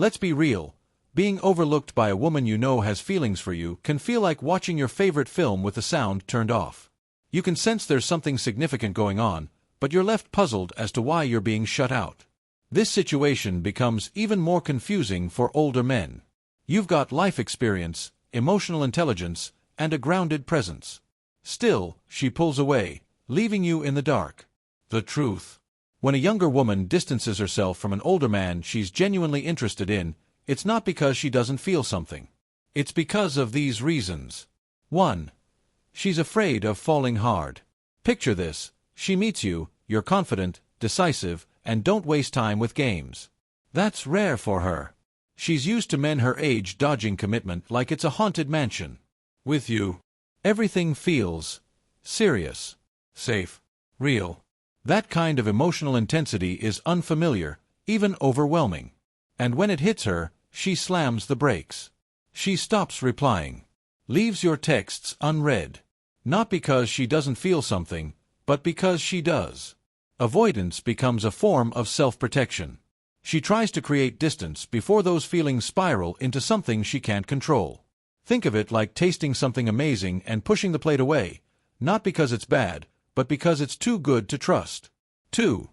Let's be real. Being overlooked by a woman you know has feelings for you can feel like watching your favorite film with the sound turned off. You can sense there's something significant going on, but you're left puzzled as to why you're being shut out. This situation becomes even more confusing for older men. You've got life experience, emotional intelligence, and a grounded presence. Still, she pulls away, leaving you in the dark. The truth. When a younger woman distances herself from an older man she's genuinely interested in, it's not because she doesn't feel something. It's because of these reasons. 1. She's afraid of falling hard. Picture this. She meets you, you're confident, decisive, and don't waste time with games. That's rare for her. She's used to men her age dodging commitment like it's a haunted mansion. With you, everything feels serious, safe, real. That kind of emotional intensity is unfamiliar, even overwhelming. And when it hits her, she slams the brakes. She stops replying. Leaves your texts unread. Not because she doesn't feel something, but because she does. Avoidance becomes a form of self-protection. She tries to create distance before those feelings spiral into something she can't control. Think of it like tasting something amazing and pushing the plate away, not because it's bad, but because it's too good to trust. 2.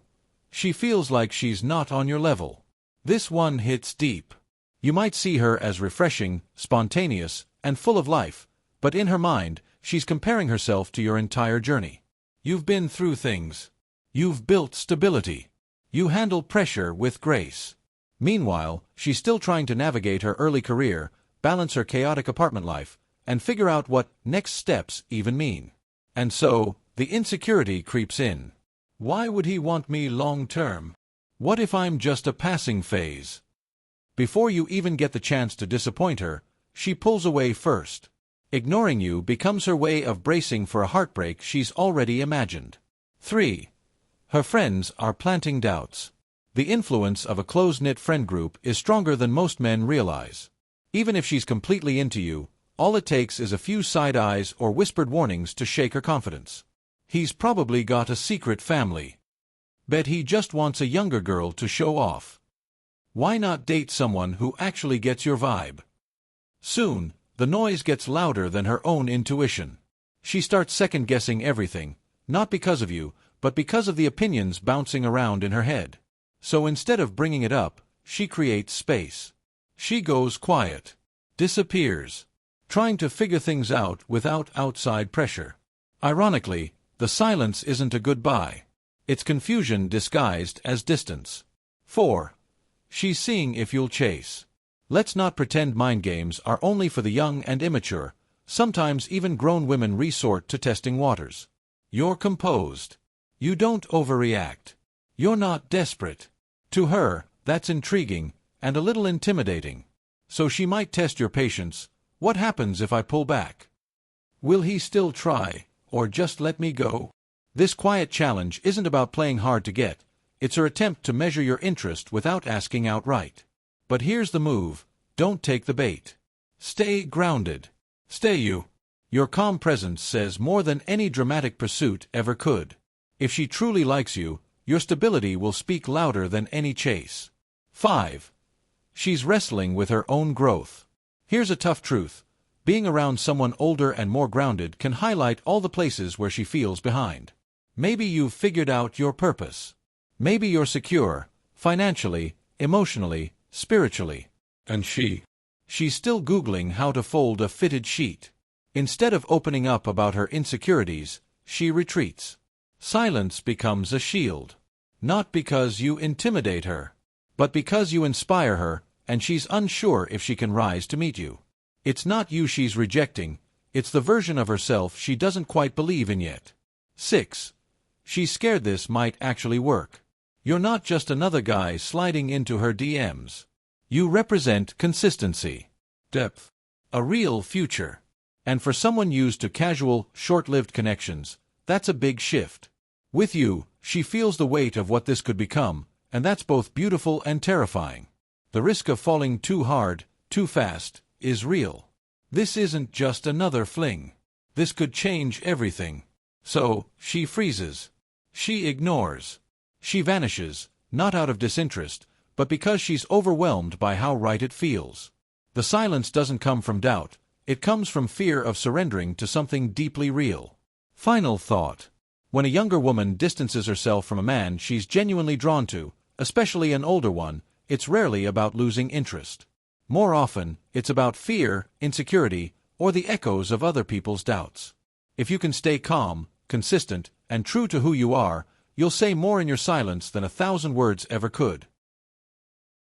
She feels like she's not on your level. This one hits deep. You might see her as refreshing, spontaneous, and full of life, but in her mind, she's comparing herself to your entire journey. You've been through things. You've built stability. You handle pressure with grace. Meanwhile, she's still trying to navigate her early career, balance her chaotic apartment life, and figure out what next steps even mean. And so, the insecurity creeps in. Why would he want me long-term? What if I'm just a passing phase? Before you even get the chance to disappoint her, she pulls away first. Ignoring you becomes her way of bracing for a heartbreak she's already imagined. 3. Her friends are planting doubts. The influence of a close-knit friend group is stronger than most men realize. Even if she's completely into you, all it takes is a few side eyes or whispered warnings to shake her confidence. He's probably got a secret family. Bet he just wants a younger girl to show off. Why not date someone who actually gets your vibe? Soon, the noise gets louder than her own intuition. She starts second-guessing everything, not because of you, but because of the opinions bouncing around in her head. So instead of bringing it up, she creates space. She goes quiet. Disappears. Trying to figure things out without outside pressure. Ironically, the silence isn't a goodbye. It's confusion disguised as distance. 4. She's seeing if you'll chase. Let's not pretend mind games are only for the young and immature. Sometimes even grown women resort to testing waters. You're composed. You don't overreact. You're not desperate. To her, that's intriguing, and a little intimidating. So she might test your patience. What happens if I pull back? Will he still try, or just let me go? This quiet challenge isn't about playing hard to get. It's her attempt to measure your interest without asking outright. But here's the move. Don't take the bait. Stay grounded. Stay you. Your calm presence says more than any dramatic pursuit ever could. If she truly likes you, your stability will speak louder than any chase. 5. She's wrestling with her own growth. Here's a tough truth. Being around someone older and more grounded can highlight all the places where she feels behind. Maybe you've figured out your purpose. Maybe you're secure, financially, emotionally, spiritually. And she's still Googling how to fold a fitted sheet. Instead of opening up about her insecurities, she retreats. Silence becomes a shield. Not because you intimidate her, but because you inspire her, and she's unsure if she can rise to meet you. It's not you she's rejecting, it's the version of herself she doesn't quite believe in yet. 6. She's scared this might actually work. You're not just another guy sliding into her DMs. You represent consistency, depth, a real future. And for someone used to casual, short-lived connections, that's a big shift. With you, she feels the weight of what this could become, and that's both beautiful and terrifying. The risk of falling too hard, too fast, is real. This isn't just another fling. This could change everything. So, she freezes. She ignores. She vanishes, not out of disinterest, but because she's overwhelmed by how right it feels. The silence doesn't come from doubt, it comes from fear of surrendering to something deeply real. Final thought. When a younger woman distances herself from a man she's genuinely drawn to, especially an older one, it's rarely about losing interest. More often, it's about fear, insecurity, or the echoes of other people's doubts. If you can stay calm, consistent, and true to who you are, you'll say more in your silence than 1,000 words ever could.